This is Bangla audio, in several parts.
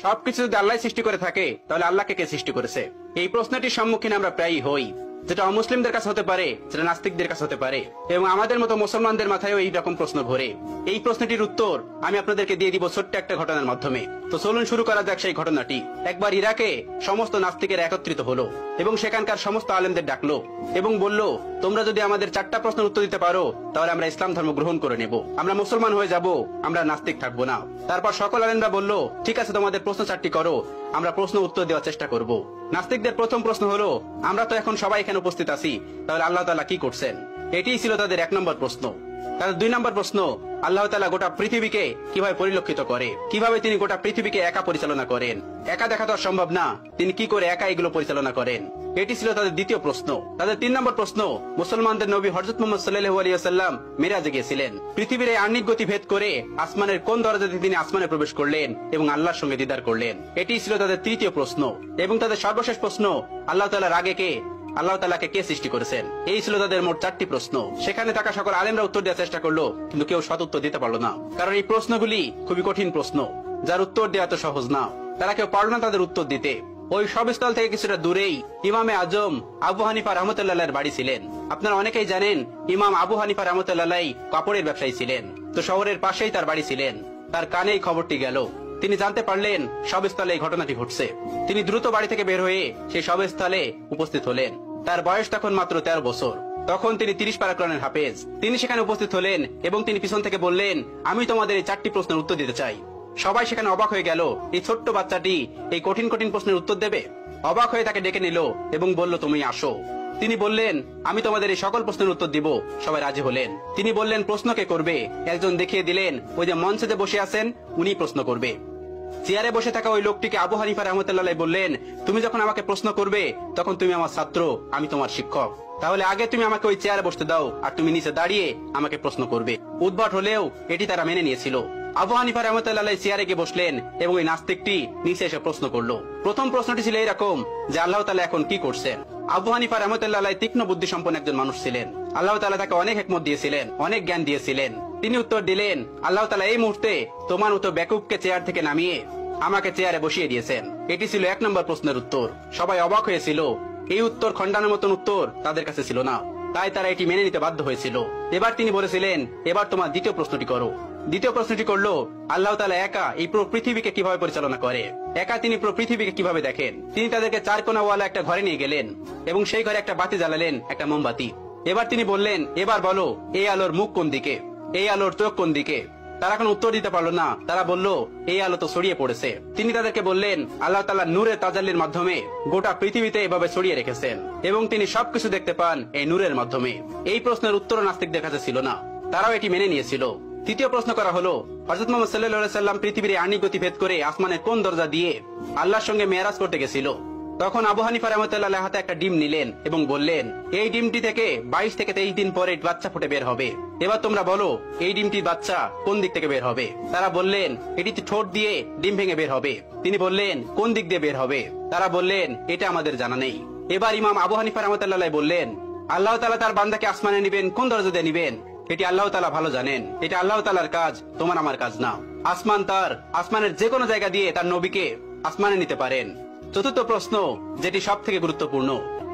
সবকিছু যদি আল্লাহ সৃষ্টি করে থাকে তাহলে আল্লাহকে কে সৃষ্টি করেছে? এই প্রশ্নটির সম্মুখীন আমরা প্রায়ই হই, যেটা অমুসলিমদের কাছে হতে পারে, যেটা নাস্তিকদের কাছে হতে পারে, এবং আমাদের মতো মুসলমানদের মাথায়ও এই রকম প্রশ্ন ঘোরে। এই প্রশ্নটির উত্তর আমি আপনাদেরকে দিয়ে দিব ছোট্ট একটা ঘটনার মাধ্যমে। তো চলুন শুরু করা যাক সেই ঘটনাটি। একবার ইরাকে সমস্ত নাস্তিকের একত্রিত হলো এবং সেখানকার সমস্ত আলেমদের ডাকলো এবং বলল, তোমরা যদি আমাদের 4টা প্রশ্নের উত্তর দিতে পারো তাহলে আমরা ইসলাম ধর্ম গ্রহণ করে নেব, আমরা মুসলমান হয়ে যাব, আমরা নাস্তিক থাকবো না। তারপর সকল আলেমরা বলল, ঠিক আছে, তোমাদের প্রশ্ন 4টি করো, আমরা প্রশ্ন উত্তর দেওয়ার চেষ্টা করব। নাস্তিকদের প্রথম প্রশ্ন হলো, আমরা তো এখন সবাই এখানে উপস্থিত আছি, তাহলে আল্লাহ তাআলা কি করছেন? এটিই ছিল তাদের 1 নম্বর প্রশ্ন। তাদের 2 নম্বর প্রশ্ন, আল্লাহ তাআলা গোটা পৃথিবীকে কিভাবে পরিলক্ষিত করে, কিভাবে তিনি গোটা পৃথিবীকে একা পরিচালনা করেন? একা দেখা তো সম্ভব না, তিনি কি করে একা এগুলো পরিচালনা করেন? এটি ছিল তাদের দ্বিতীয় প্রশ্ন। তাদের 3 নম্বর প্রশ্ন, মুসলমানদের নবী হযরত মুহাম্মদ সাল্লাল্লাহু আলাইহি ওয়াসাল্লাম মিরাজে গিয়েছিলেন, পৃথিবীর এই আহ্নিক গতি ভেদ করে আসমানের কোন দরজা দিয়ে তিনি আসমানে প্রবেশ করলেন এবং আল্লাহর সঙ্গে দিদার করলেন? এটি ছিল তাদের তৃতীয় প্রশ্ন। এবং তাদের সর্বশেষ প্রশ্ন, আল্লাহ তাআলার আগে কে, আল্লাহ তাআলাকে কে সৃষ্টি করেছেন? এই ছিল তাদের মোট 4টি প্রশ্ন। সেখানে থাকা সকল আলেমরা উত্তর দেওয়ার চেষ্টা করলো, কিন্তু কেউ সৎ উত্তর দিতে পারলো না, কারণ এই প্রশ্নগুলি খুবই কঠিন প্রশ্ন, যার উত্তর দেওয়া তো সহজ না। তারা কেউ পারল না তাদের উত্তর দিতে। ওই সবস্থল থেকে কিছুটা দূরেই ইমামে আজম আবু হানিফা রাহমাতুল্লাহর বাড়ি ছিলেন। আপনারা অনেকেই জানেন, ইমাম আবু হানিফা রাহমাতুল্লাহ কাপড়ের ব্যবসায়ী ছিলেন। তো শহরের পাশেই তার বাড়ি ছিলেন। তার কানে এই খবরটি গেল, তিনি জানতে পারলেন সবস্থলে এই ঘটনাটি ঘটছে। তিনি দ্রুত বাড়ি থেকে বের হয়ে সেই সবস্থলে উপস্থিত হলেন। তার বয়স তখন মাত্র 13 বছর। তখন তিনি 30 পারা কোরআনের হাফেজ। তিনি সেখানে উপস্থিত হলেন এবং তিনি পিছন থেকে বললেন, আমি তোমাদের এই 4টি প্রশ্নের উত্তর দিতে চাই। সবাই সেখানে অবাক হয়ে গেল, এই ছোট্ট বাচ্চাটি এই কঠিন কঠিন প্রশ্নের উত্তর দেবে? অবাক হয়ে তাকে ডেকে নিল এবং বলল, তুমি আসো। তিনি বললেন, আমি তোমাদের এই সকল প্রশ্নের উত্তর দিব। সবাই রাজি হলেন। তিনি বললেন, প্রশ্ন কে করবে? একজন দেখিয়ে দিলেন, ওই যে মঞ্চে যে বসে আছেন উনি প্রশ্ন করবে। চেয়ারে বসে থাকা ওই লোকটিকে আবু হানিফা রাহমাতুল্লাহ বললেন, তুমি যখন আমাকে প্রশ্ন করবে তখন তুমি আমার ছাত্র, আমি তোমার শিক্ষক, তাহলে আগে তুমি আমাকে ওই চেয়ারে বসতে দাও, আর তুমি নিচে দাঁড়িয়ে আমাকে প্রশ্ন করবে। উদ্ভট হলেও এটি তারা মেনে নিয়েছিল। আবু হানিফা রাহমাতুল্লাহ চেয়ারে গিয়ে বসলেন এবং ওই নাস্তিকটি নিচে এসে প্রশ্ন করলো। প্রথম প্রশ্নটি ছিল এরকম যে, আল্লাহ তাআলা এখন কি করছেন? আবু হানিফা রাহমাতুল্লাহ তীক্ষ্ণ বুদ্ধি সম্পন্ন একজন মানুষ ছিলেন। আল্লাহ তাআলা তাকে অনেক হিকমত দিয়েছিলেন, অনেক জ্ঞান দিয়েছিলেন। তিনি উত্তর দিলেন, আল্লাহ তাআলা এই মুহূর্তে তোমার মতো বেকুবকে চেয়ার থেকে নামিয়ে আমাকে চেয়ারে বসিয়ে দিয়েছেন। এটি ছিল 1 নম্বর প্রশ্নের উত্তর। সবাই অবাক হয়েছিল। এই উত্তর খণ্ডানোর মতন উত্তর তাদের কাছে ছিল না, তাই তারা এটি মেনে নিতে বাধ্য হয়েছিল। এবার তিনি বলেছিলেন, এবার তোমার দ্বিতীয় প্রশ্নটি করো। দ্বিতীয় প্রশ্নটি করলো, আল্লাহ তাআলা একা এই পুরো পৃথিবীকে কিভাবে পরিচালনা করে? একা তিনি পুরো পৃথিবীকে কিভাবে দেখেন? তিনি তাদেরকে 4 কোণাওয়ালা একটা ঘরে নিয়ে গেলেন এবং সেই ঘরে একটা বাতি জ্বালালেন, একটা মোমবাতি। এবার তিনি বললেন, এবার বলো, এই আলোর মুখ কোন দিকে, এই আলোর চোখ কোন দিকে? তারা কোনো উত্তর দিতে পারলো না। তারা বলল, এই আলো তো ছড়িয়ে পড়েছে। তিনি তাদেরকে বললেন, আল্লাহ তাআলা নূরের তাজাল্লির মাধ্যমে গোটা পৃথিবীতে এভাবে ছড়িয়ে রেখেছেন এবং তিনি সবকিছু দেখতে পান এই নূরের মাধ্যমে। এই প্রশ্নের উত্তর নাস্তিকদের কাছে ছিল না, তারাও এটি মেনে নিয়েছিল। তৃতীয় প্রশ্ন করা হলো, হযরত মুহাম্মদ সাল্লাল্লাহু আলাইহি সাল্লাম পৃথিবীর আহ্নিক গতি ভেদ করে আসমানের কোন দরজা দিয়ে আল্লাহর সঙ্গে মেরাজ করতে গেছিল? তখন আবু হানিফা রাহমাতুল্লাহ হাতে একটা ডিম নিলেন এবং বললেন, এই ডিমটি থেকে 22 থেকে 23 দিন পরে বাচ্চা ফুটে বের হবে। এবার তোমরা বলো, এই ডিমটির বাচ্চা কোন দিক থেকে বের হবে? তারা বললেন, এটি ঠোঁট দিয়ে ডিম ভেঙে বের হবে। তিনি বললেন, কোন দিক দিয়ে বের হবে? তারা বললেন, এটা আমাদের জানা নেই। এবার ইমাম আবু হানিফা রাহমাতুল্লাহ বললেন, আল্লাহ তাআলা তার বান্দাকে আসমানে নিবেন কোন দরজা দিয়ে নিবেন এটি আল্লাহ তাআলা ভালো জানেন। এটা আল্লাহ তাআলার কাজ, তোমার আমার কাজ না। আসমান তার, আসমানের যে কোনো জায়গা দিয়ে তার নবীকে আসমানে নিতে পারেন। চতুর্থ প্রশ্ন, যেটি সব থেকে গুরুত্বপূর্ণ,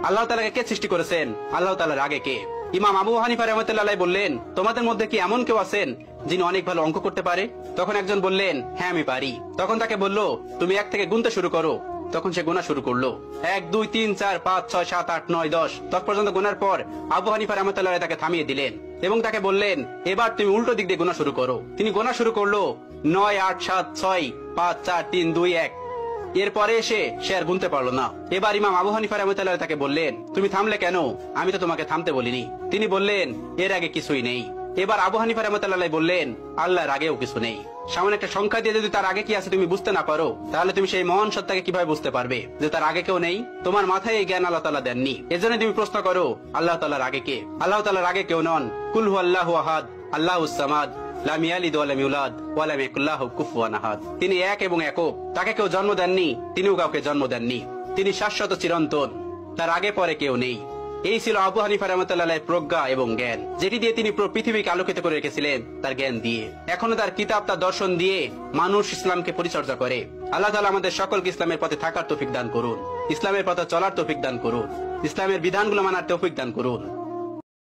আল্লাহ তাআলাকে কে সৃষ্টি করেছেন? আল্লাহ তাআলার আগে কে? ইমাম আবু হানিফা রাহমাতুল্লাহ বললেন, তোমাদের মধ্যে কি এমন কেউ আছেন যিনি অনেক ভালো অঙ্ক করতে পারে? তখন একজন বললেন, হ্যাঁ আমি পারি। তখন তাকে বলল, তুমি 1 থেকে গুনতে শুরু করো। তখন সে গোনা শুরু করলো। 1 2 3 4 5 6 7 8 9 10 10 পর্যন্ত গোনার পর আবু হানিফা রাহমাতুল্লাহ তাকে থামিয়ে দিলেন এবং তাকে বললেন, এবার তুমি উল্টো দিক দিয়ে গোনা শুরু করো। তিনি গোনা শুরু করলো 9 8 7 6 5 4 3 2 1। এরপরে এসে সে আর গুনতে পারলো না। এবার ইমাম আবু হানিফা রাহমাতুল্লাহ তাকে বললেন, তুমি থামলে কেন? আমি তো তোমাকে থামতে বলিনি। তিনি বললেন, এর আগে কিছুই নেই। এবার আবু হানিফা রাহমাতুল্লাহ বললেন, আল্লাহর আগেও কিছু নেই। সামান্য একটা সংখ্যা দিয়ে যদি তার আগে কি আছে তুমি বুঝতে না পারো, তাহলে তুমি সেই মহান সত্তাকে কিভাবে বুঝতে পারবে যে তার আগে কেউ নেই? তোমার মাথায় এই জ্ঞান আল্লাহ তাআলা দেননি। এজন্য তুমি প্রশ্ন করো, আল্লাহ তাআলার আগে কে? আল্লাহ তাআলার আগে কেউ নন। কুল হুয়াল্লাহু আহাদ, আল্লাহুস সামাদ, লাম ইয়ালিদ ওয়া লাম ইউলাদ ওয়া লাম ইয়াকুল লাহু কুফুয়ান আহাদ। তিনি এক এবং একক, তাকে কেউ জন্ম দেননি, তিনিও কাউকে জন্ম দেননি। তিনি শাশ্বত চিরন্তন, তার আগে পরে কেউ নেই। এই ছিল আবু হানিফা রাহমাতুল্লাহ প্রজ্ঞা এবং জ্ঞান, যেটি দিয়ে তিনি পুরো পৃথিবীকে আলোকিত করে রেখেছিলেন তার জ্ঞান দিয়ে। এখনো তার কিতাব, তার দর্শন দিয়ে মানুষ ইসলামকে পরিচর্যা করে। আল্লাহ তাআলা আমাদের সকলকে ইসলামের পথে থাকার তৌফিক দান করুন, ইসলামের পথে চলার তৌফিক দান করুন, ইসলামের বিধানগুলো মানার তৌফিক দান করুন।